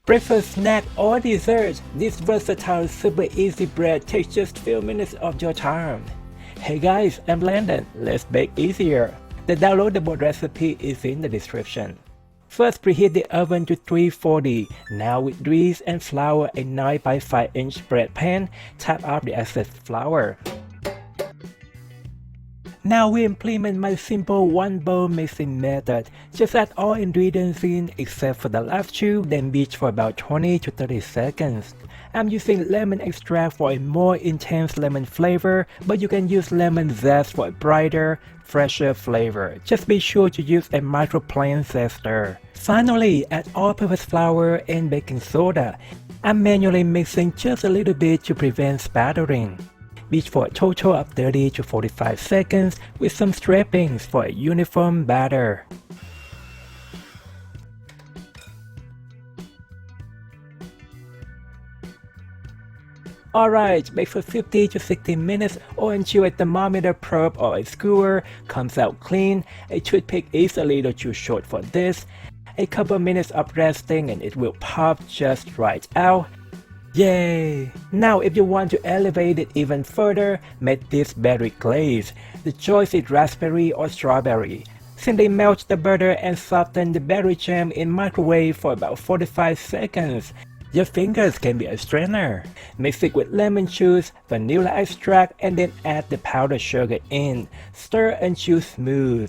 Breakfast, snack, or dessert, this versatile super easy bread takes just few minutes of your time. Hey guys, I'm Landon, let's bake easier. The downloadable recipe is in the description. First preheat the oven to 340. Now with grease and flour a 9 by 5 inch bread pan, tap out the excess flour. Now we implement my simple one bowl mixing method. Just add all ingredients in except for the last two, then beat for about 20 to 30 seconds. I'm using lemon extract for a more intense lemon flavor, but you can use lemon zest for a brighter, fresher flavor. Just be sure to use a microplane zester. Finally, add all-purpose flour and baking soda. I'm manually mixing just a little bit to prevent spattering. Beat for a total of 30 to 45 seconds with some scrapings for a uniform batter. Alright, bake for 50 to 60 minutes or until a thermometer probe or a skewer comes out clean. A toothpick is a little too short for this. A couple minutes of resting and it will pop just right out. Yay! Now if you want to elevate it even further, make this berry glaze. The choice is raspberry or strawberry. Simply melt the butter and soften the berry jam in microwave for about 45 seconds. Your fingers can be a strainer. Mix it with lemon juice, vanilla extract, and then add the powdered sugar in. Stir until smooth.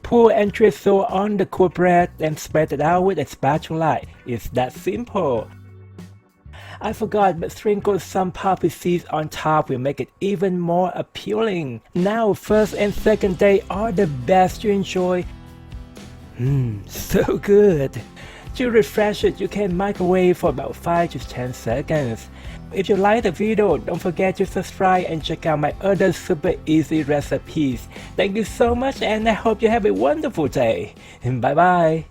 Pour and drizzle on the cool bread and spread it out with a spatula. It's that simple. I forgot, but sprinkle some poppy seeds on top will make it even more appealing. Now first and second day are the best to enjoy. So good. To refresh it, you can microwave for about 5 to 10 seconds. If you like the video, don't forget to subscribe and check out my other super easy recipes. Thank you so much and I hope you have a wonderful day. Bye bye.